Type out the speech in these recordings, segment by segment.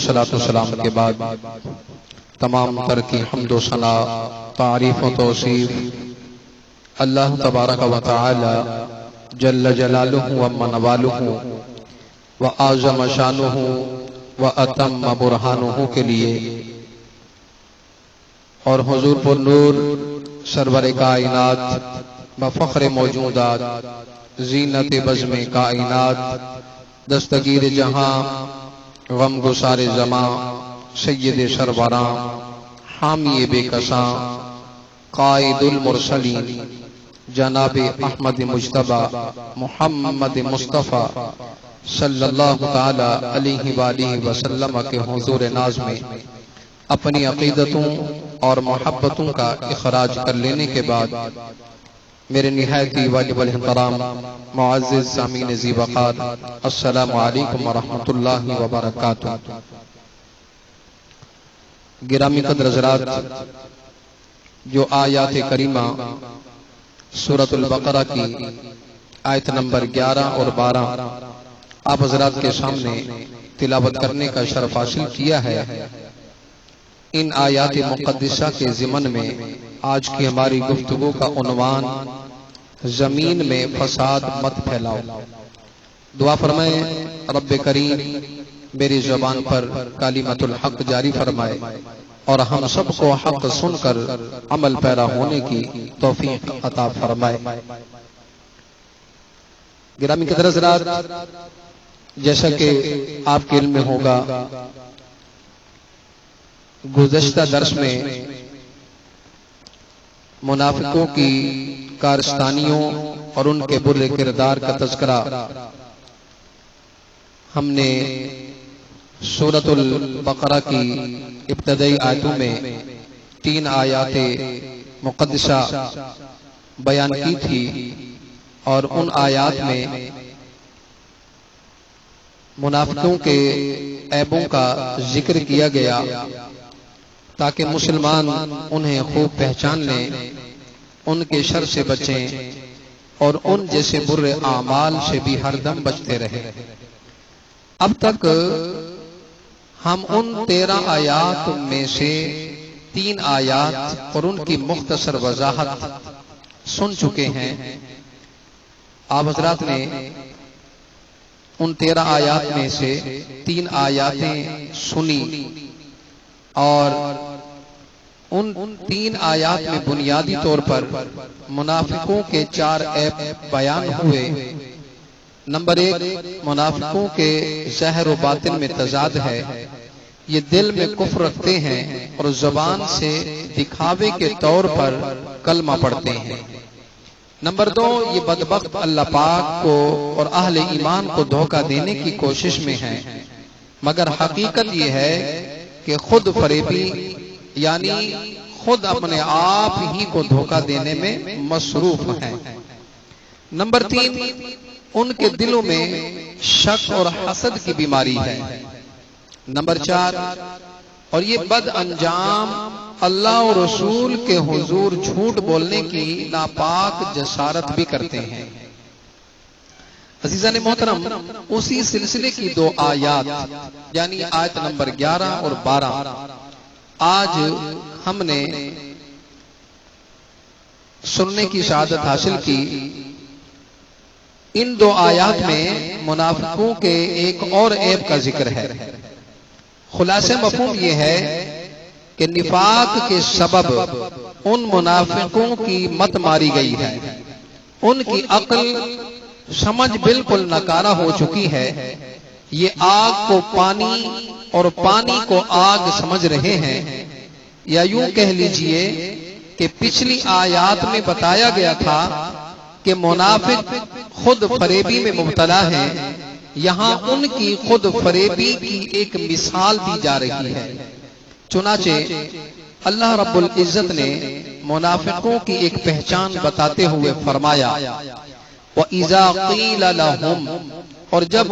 والصلاۃ والسلام کے بعد تمام تر کی حمد و ثنا، تعریف و توصیف اللہ تبارک و تعالی جل جلالہ و منوالہ و اعظم شانہ و اتم برہانہ کے لیے، اور حضور پر نور سرور کائنات بفخر موجودات، زینت بزم کائنات، دستگیر جہاں، غم گسار زماں، سید سروراں، حامی بے کساں، قائد المرسلین جناب احمد مجتبی محمد مصطفیٰ صلی اللہ تعالی علیہ وآلہ وسلم کے حضور ناز میں اپنی عقیدتوں اور محبتوں کا اخراج کر لینے کے بعد، میرے نہایت واجب الاحترام معزز سامعین ذی وقار، السلام علیکم ورحمۃ اللہ وبرکاتہ۔ گرامی قدر حضرات، جو آیات کریمہ سورۃ البقرہ کی آیت نمبر 11 اور 12 آپ حضرات کے سامنے تلاوت کرنے کا شرف حاصل کیا ہے، ان آیات مقدسہ کے ضمن میں آج کی ہماری گفتگو کا عنوان زمین میں فساد مت پھیلاؤ۔ دعا فرمائیں رب کریم میری زبان پر کلمۃ الحق جاری فرمائے اور ہم سب کو حق سن کر عمل پیرا ہونے کی توفیق عطا فرمائے۔ گرامی قدر حضرات، جیسا کہ آپ کے علم میں ہوگا، گزشتہ درس میں منافقوں کی کارستانیوں اور ان کے برے کردار کا تذکرہ ہم نے سورۃ البقرہ کی ابتدائی آیتوں میں 3 آیات مقدسہ بیان کی تھی، اور ان آیات میں منافقوں کے عیبوں کا ذکر کیا گیا تاکہ مسلمان انہیں خوب پہچان لیں، ان کے شر سے بچیں اور ان جیسے برے اعمال سے بھی ہر دم بچتے رہیں۔ اب تک ہم ان 13 آیات میں سے 3 آیات اور ان کی مختصر وضاحت سن چکے ہیں۔ آپ حضرات نے ان 13 آیات میں سے 3 آیاتیں سنی، اور ان 3 آیات میں بنیادی طور پر منافقوں کے 4 عیب بیان ہوئے۔ نمبر 1، منافقوں کے ظاہر و باطن میں تضاد ہے، یہ دل میں کفر رکھتے ہیں اور زبان سے دکھاوے کے طور پر کلمہ پڑھتے ہیں۔ نمبر 2، یہ بدبخت اللہ پاک کو اور اہل ایمان کو دھوکہ دینے کی کوشش میں ہیں، مگر حقیقت یہ ہے کہ خود فریبی، یعنی خود اپنے آپ ہی کو دھوکہ دینے میں مصروف ہیں۔ نمبر 3، ان کے دلوں میں شک اور حسد کی بیماری ہے۔ نمبر 4، اور یہ بد انجام اللہ اور رسول کے حضور جھوٹ بولنے کی ناپاک جسارت بھی کرتے ہیں۔ عزیزان محترم، اسی سلسلے کی 2 آیات یعنی آیت نمبر 11 اور 12 آج ہم نے سننے کی سعادت حاصل کی۔ ان 2 آیات میں منافقوں کے ایک اور عیب کا ذکر ہے۔ خلاصہ مفہوم یہ ہے کہ نفاق کے سبب ان منافقوں کی مت ماری گئی ہے، ان کی عقل سمجھ بالکل ناکارہ ہو چکی ہے، یہ آگ کو پانی اور پانی کو آگ سمجھ رہے ہیں۔ یا یوں کہہ لیجئے کہ پچھلی آیات میں بتایا گیا تھا کہ منافق خود فریبی میں مبتلا ہیں، یہاں ان کی خود فریبی کی ایک مثال دی جا رہی ہے۔ چنانچہ اللہ رب العزت نے منافقوں کی ایک پہچان بتاتے ہوئے فرمایا، وَإِذَا قِيلَ لَهُمْ، اور جب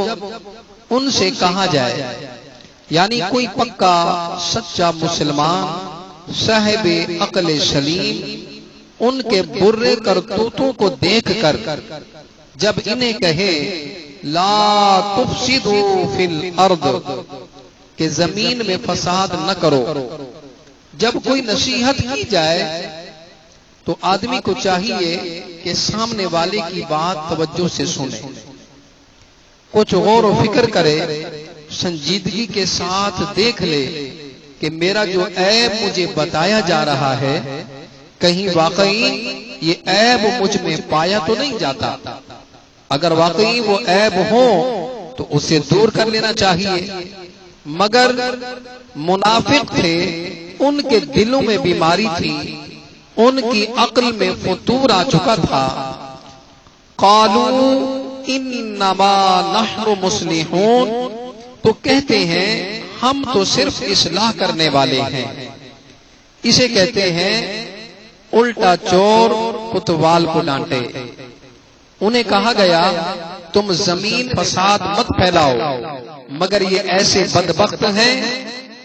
ان سے کہا جائے، یعنی کوئی پکا سچا مسلمان صاحب عقل سلیم ان کے برے کرتوتوں کو دیکھ کر جب انہیں کہے لا تفسدوا فی الارض، کہ زمین میں فساد نہ کرو۔ جب کوئی نصیحت کی جائے تو آدمی کو چاہیے کہ سامنے والے کی بات توجہ سے سنے، کچھ غور و فکر کرے، سنجیدگی کے ساتھ دیکھ لے کہ میرا جو عیب مجھے بتایا جا رہا ہے کہیں واقعی یہ عیب مجھ میں پایا تو نہیں جاتا۔ اگر واقعی وہ عیب ہو تو اسے دور کر لینا چاہیے۔ مگر منافق تھے، ان کے دلوں میں بیماری تھی، ان کی عقل میں فتور آ چکا تھا۔ قالوا انما نحن مصلحون، تو کہتے ہیں ہم تو صرف اصلاح کرنے والے ہیں۔ اسے کہتے ہیں الٹا چور کوتوال کو ڈانٹے۔ انہیں کہا گیا تم زمین فساد مت پھیلاؤ، مگر یہ ایسے بدبخت ہیں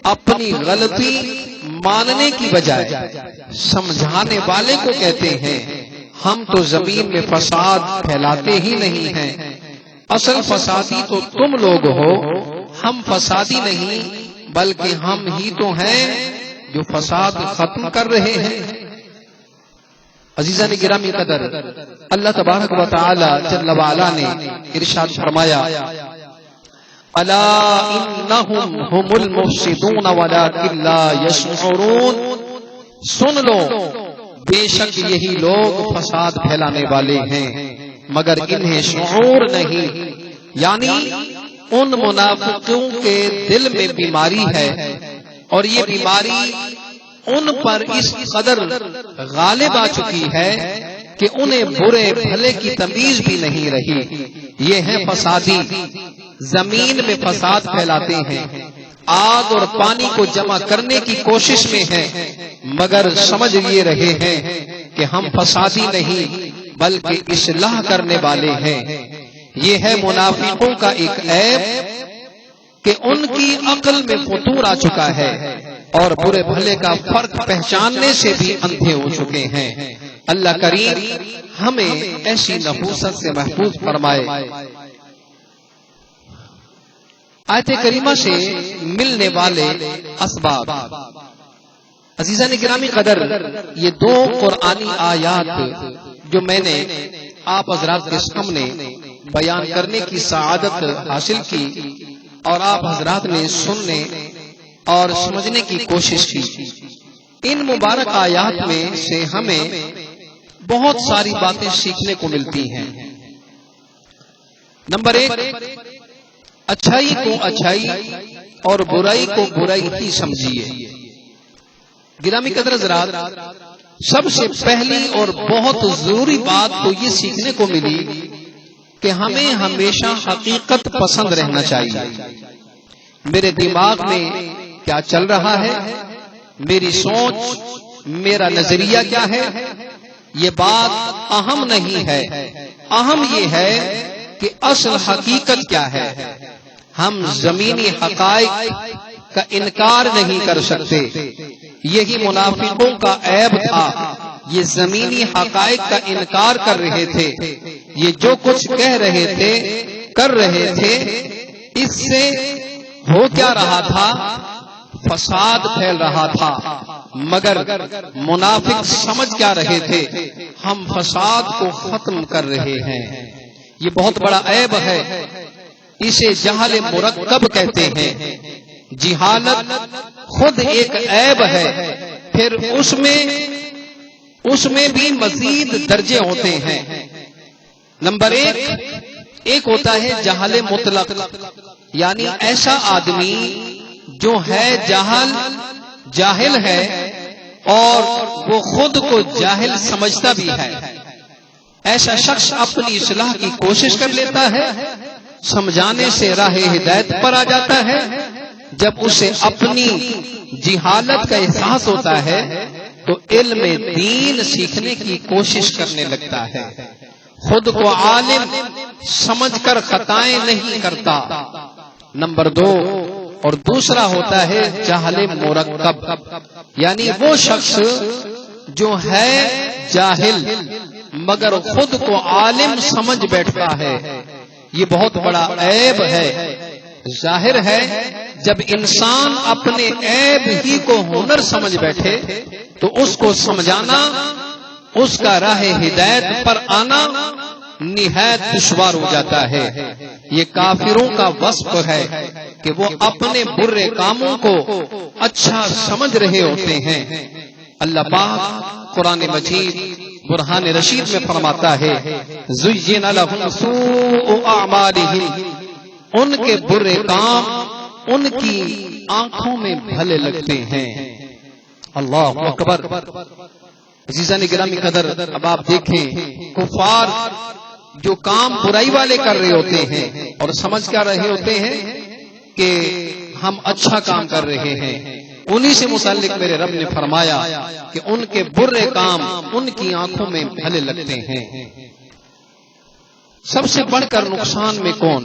اپنی غلطی ماننے کی بجائے سمجھانے والے کو کہتے ہیں ہم تو زمین میں فساد پھیلاتے ہی نہیں ہیں، اصل فسادی تو تم لوگ ہو، ہم فسادی نہیں بلکہ ہم ہی تو ہیں جو فساد ختم کر رہے ہیں۔ عزیزان گرامی قدر، اللہ تبارک و تعالی جل وعلا نے ارشاد فرمایا الا انہم هم المفسدون ولکن لا یشعرون، سن لو بے شک یہی لوگ فساد پھیلانے والے ہیں مگر انہیں شعور نہیں، یعنی ان منافقوں کے دل میں بیماری ہے اور یہ بیماری ان پر اس قدر غالب آ چکی ہے کہ انہیں برے بھلے کی تمیز بھی نہیں رہی۔ یہ ہیں فسادی، زمین میں فساد پھیلاتے ہیں، آگ اور پانی کو جمع کرنے کی کوشش میں ہیں، مگر سمجھ لیے رہے ہیں کہ ہم فسادی نہیں بلکہ اصلاح کرنے والے ہیں۔ یہ ہے منافقوں کا ایک عیب کہ ان کی عقل میں فتور آ چکا ہے اور برے بھلے کا فرق پہچاننے سے بھی اندھے ہو چکے ہیں۔ اللہ کریم ہمیں ایسی نحوست سے محفوظ فرمائے۔ آیت کریمہ سے ملنے والے اسباب، عزیزان گرامی قدر، یہ دو قرآنی آیات جو میں نے آپ حضرات کے سامنے بیان کرنے کی سعادت حاصل کی اور آپ حضرات نے سننے اور سمجھنے کی کوشش کی، ان مبارک آیات میں سے ہمیں بہت ساری باتیں سیکھنے کو ملتی ہیں۔ نمبر ایک، اچھائی کو اچھائی اور برائی کو برائی ہی سمجھیے۔ گرامی قدر حضرات، سب سے پہلی اور بہت ضروری بات تو یہ سیکھنے کو ملی کہ ہمیں ہمیشہ حقیقت پسند رہنا چاہیے۔ میرے دماغ میں کیا چل رہا ہے، میری سوچ، میرا نظریہ کیا ہے، یہ بات اہم نہیں ہے، اہم یہ ہے کہ اصل حقیقت کیا ہے۔ ہم زمینی حقائق کا انکار نہیں کر سکتے، یہی منافقوں کا عیب تھا، یہ زمینی حقائق کا انکار کر رہے تھے، یہ جو کچھ کہہ رہے تھے، کر رہے تھے، اس سے ہو کیا رہا تھا؟ فساد پھیل رہا تھا، مگر منافق سمجھ کیا رہے تھے؟ ہم فساد کو ختم کر رہے ہیں۔ یہ بہت بڑا عیب ہے، اسے جہل مرکب کہتے ہیں۔ جہالت خود ایک عیب ہے، پھر اس میں بھی مزید درجے ہوتے ہیں۔ نمبر ایک ہوتا ہے جہل مطلق، یعنی ایسا آدمی جو ہے جاہل ہے اور وہ خود کو جاہل سمجھتا بھی ہے۔ ایسا شخص اپنی اصلاح کی کوشش کر لیتا ہے، سمجھانے سے راہ ہدایت پر آ جاتا ہے۔ جب اسے اپنی جہالت کا احساس ہوتا ہے تو علم دین سیکھنے کی کوشش کرنے لگتا ہے، خود کو عالم سمجھ کر خطائیں نہیں کرتا۔ نمبر دو اور دوسرا ہوتا ہے جہل مرکب، یعنی وہ شخص جو ہے جاہل مگر خود کو عالم سمجھ بیٹھتا ہے۔ یہ بہت بڑا عیب ہے۔ ظاہر ہے جب انسان اپنے عیب ہی کو ہنر سمجھ بیٹھے تو اس کو سمجھانا، اس کا راہ ہدایت پر آنا نہایت دشوار ہو جاتا ہے۔ یہ کافروں کا وصف ہے کہ وہ اپنے برے کاموں کو اچھا سمجھ رہے ہوتے ہیں۔ اللہ پاک قرآن مجید برہان رشید میں فرماتا ہے زُيِّنَ لَهُمْ سُوءُ أَعْمَالِهِمْ، ان کے برے کام ان کی آنکھوں میں بھلے لگتے ہیں۔ اللہ اکبر۔ عزیزان گرامی قدر، اب آپ دیکھیں کفار جو کام برائی والے کر رہے ہوتے ہیں اور سمجھ کر رہے ہوتے ہیں کہ ہم اچھا کام کر رہے ہیں، انہی سے متعلق میرے رب نے فرمایا کہ ان کے برے کام ان کی آنکھوں میں بھلے لگتے ہیں۔ سب سے بڑھ کر نقصان میں کون؟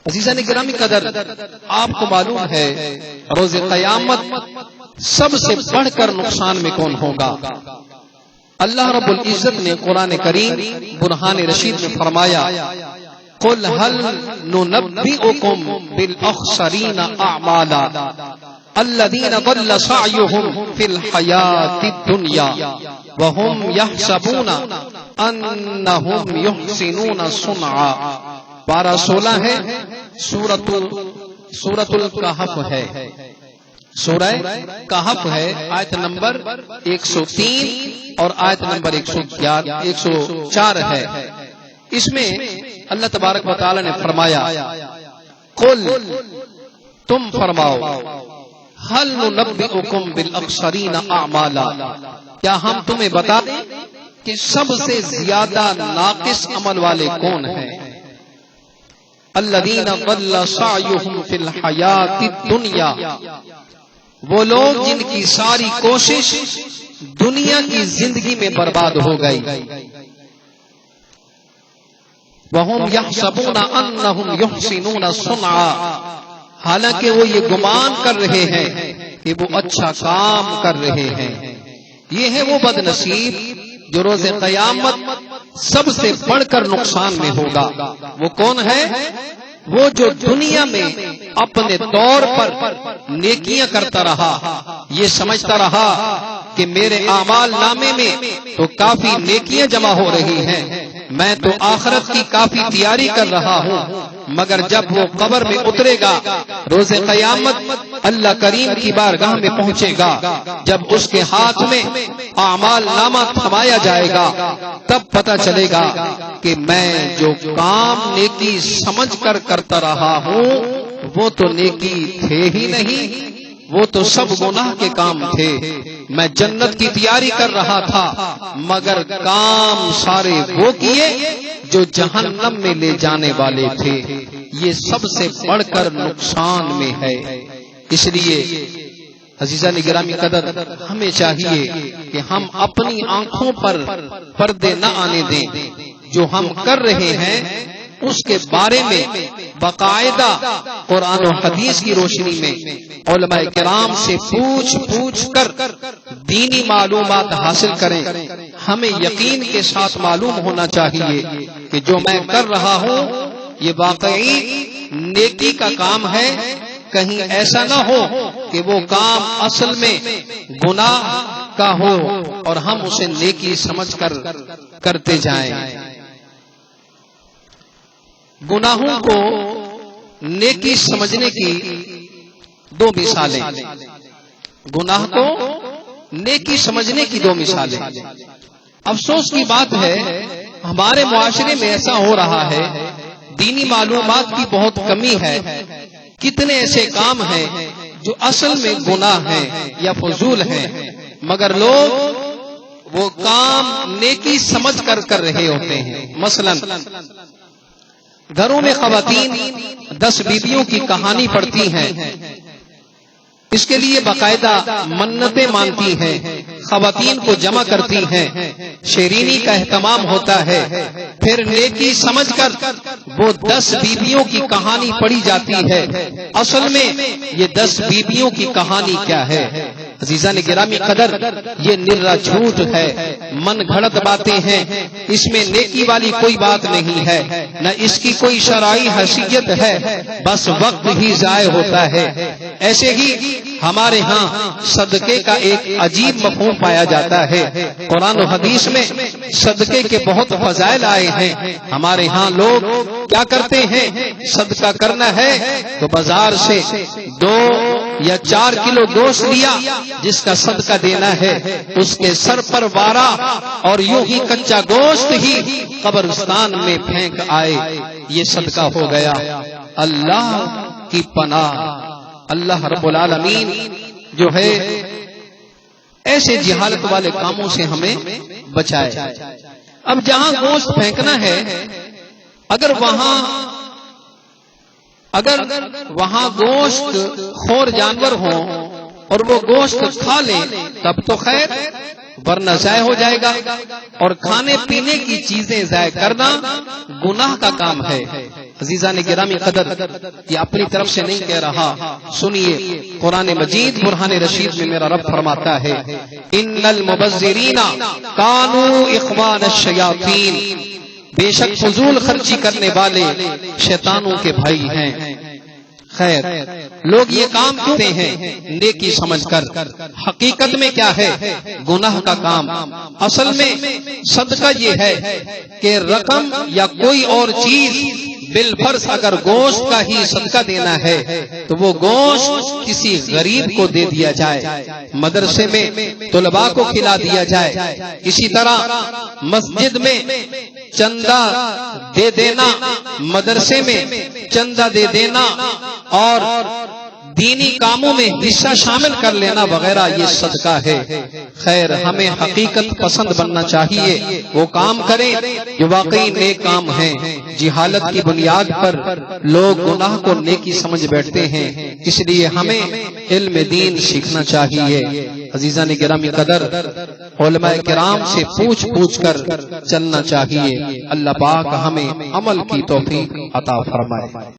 عزیزان گرامی قدر، آپ کو معلوم ہے روز قیامت سب سے بڑھ کر نقصان میں کون ہوگا؟ اللہ رب العزت نے قرآن کریم برہان رشید میں فرمایا قُلْ هَلْ نُنَبِّئُكُمْ بِالْأَخْسَرِينَ أَعْمَالًا الَّذِينَ ضَلَّ سَعْيُهُمْ فِي الْحَيَاةِ الدُّنْيَا وَهُمْ يَحْسَبُونَ أَنَّهُمْ يُحْسِنُونَ صُنْعًا۔ 12-16 ہے، سورۃ الکہف ہے، سورہ کہف ہے، آیت نمبر 103 اور آیت نمبر 104 ہے۔ اس میں اللہ تبارک و تعالی نے فرمایا قل، تم فرماؤ، هل ننبئکم بالاخسرین اعمالا، کیا ہم تمہیں بتا دیں کہ سب سے زیادہ ناقص عمل والے کون ہیں؟ الذین ضل سعیہم فی الحیاۃ الدنیا، وہ لوگ جن کی ساری کوشش دنیا کی زندگی میں برباد ہو گئی۔ وَهُمْ يَحْسَبُونَ أَنَّهُمْ يُحْسِنُونَ صُنْعًا، حالانکہ وہ یہ گمان کر رہے ہیں کہ وہ اچھا کام کر رہے ہیں۔ یہ ہے وہ بد نصیب جو روز قیامت سب سے بڑھ کر نقصان میں ہوگا۔ وہ کون ہے؟ وہ جو دنیا میں اپنے طور پر نیکیاں کرتا رہا، یہ سمجھتا رہا کہ میرے اعمال نامے میں تو کافی نیکیاں جمع ہو رہی ہیں، میں تو آخرت کی کافی تیاری کر رہا ہوں، مگر جب وہ قبر میں اترے گا، روز قیامت اللہ کریم کی بارگاہ میں پہنچے گا، جب اس کے ہاتھ میں اعمال نامہ تھمایا جائے گا، تب پتہ چلے گا کہ میں جو کام نیکی سمجھ کر کرتا رہا ہوں وہ تو نیکی تھے ہی نہیں، وہ تو سب گناہ کے کام تھے۔ میں جنت کی تیاری کر رہا تھا مگر کام سارے وہ کیے جو جہنم میں لے جانے والے تھے۔ یہ سب سے بڑھ کر نقصان میں ہے۔ اس لیے عزیزان گرامی قدر، ہمیں چاہیے کہ ہم اپنی آنکھوں پر پردے نہ آنے دیں، جو ہم کر رہے ہیں اس کے بارے میں باقاعدہ قرآن و حدیث کی روشنی میں علماء کرام سے پوچھ کر دینی معلومات حاصل کریں۔ ہمیں یقین کے ساتھ معلوم ہونا چاہیے کہ جو میں کر رہا ہوں یہ واقعی نیکی کا کام ہے، کہیں ایسا نہ ہو کہ وہ کام اصل میں گناہ کا ہو اور ہم اسے نیکی سمجھ کر کرتے جائیں۔ گناہوں کو نیکی سمجھنے کی دو مثالیں، گناہ کو نیکی سمجھنے کی دو مثالیں۔ افسوس کی بات ہے ہمارے معاشرے میں ایسا ہو رہا ہے، دینی معلومات کی بہت کمی ہے۔ کتنے ایسے کام ہیں جو اصل میں گناہ ہیں یا فضول ہیں، مگر لوگ وہ کام نیکی سمجھ کر کر رہے ہوتے ہیں۔ مثلا گھروں میں خواتین 10 بیویوں کی کہانی پڑھتی ہیں، اس کے لیے باقاعدہ منتیں مانتی ہیں، خواتین کو جمع کرتی ہیں، شیرینی کا اہتمام ہوتا ہے، پھر نیکی سمجھ کر وہ 10 بیویوں کی کہانی پڑھی جاتی ہے۔ اصل میں یہ 10 بیویوں کی کہانی کیا ہے؟ عزیزان گرامی قدر، یہ نرا جھوٹ ہے، من گھڑت باتیں ہیں، اس میں نیکی والی کوئی بات نہیں ہے، نہ اس کی کوئی شرعی حیثیت ہے، بس وقت ہی ضائع ہوتا ہے۔ ایسے ہی ہمارے ہاں صدقے کا ایک عجیب مفہوم پایا جاتا ہے۔ قرآن و حدیث میں صدقے کے بہت فضائل آئے ہیں۔ ہمارے ہاں لوگ کیا کرتے ہیں؟ صدقہ کرنا ہے تو بازار سے 2 یا 4 کلو گوشت لیا، جس کا صدقہ دینا ہے، اس کے سر پر وارا اور یوں ہی کچا گوشت ہی قبرستان میں پھینک آئے، یہ صدقہ ہو گیا۔ اللہ کی پناہ، اللہ رب العالمین جو ہے ایسے جہالت والے کاموں سے ہمیں بچائے۔ اب جہاں گوشت پھینکنا ہے، اگر وہاں گوشت خور جانور ہوں اور وہ گوشت کھا لیں تب تو خیر، ورنہ ضائع ہو جائے گا، اور کھانے پینے کی چیزیں ضائع کرنا گناہ کا کام ہے۔ عزیزان گرامی قدر، یہ اپنی طرف سے نہیں کہہ رہا، سنیے قرآن مجید برہان رشید میں میرا رب فرماتا ہے، ان المبذرین کانوا اخوان الشیاطین، بے شک فضول خرچی کرنے والے شیطانوں کے بھائی ہیں۔ خیر، لوگ یہ کام کرتے ہیں نیکی سمجھ کر، حقیقت میں کیا ہے؟ گناہ کا کام۔ اصل میں صدقہ یہ ہے کہ رقم یا کوئی اور چیز، بالفرض اگر گوشت کا ہی صدقہ دینا ہے تو وہ گوشت کسی غریب کو دے دیا جائے، مدرسے میں طلباء کو کھلا دیا جائے، اسی طرح مسجد میں چندہ دے دینا، مدرسے میں چندہ دے دینا اور دینی کاموں میں حصہ شامل کر لینا وغیرہ، یہ صدقہ ہے۔ خیر، ہمیں حقیقت پسند بننا چاہیے، وہ کام کریں جو واقعی نیک کام ہیں۔ جہالت کی بنیاد پر لوگ گناہ کو نیکی سمجھ بیٹھتے ہیں، اس لیے ہمیں علم دین سیکھنا چاہیے۔ عزیزان گرامی قدر، علماء کرام سے پوچھ کر چلنا چاہیے۔ اللہ پاک ہمیں عمل کی توفیق عطا فرمائے۔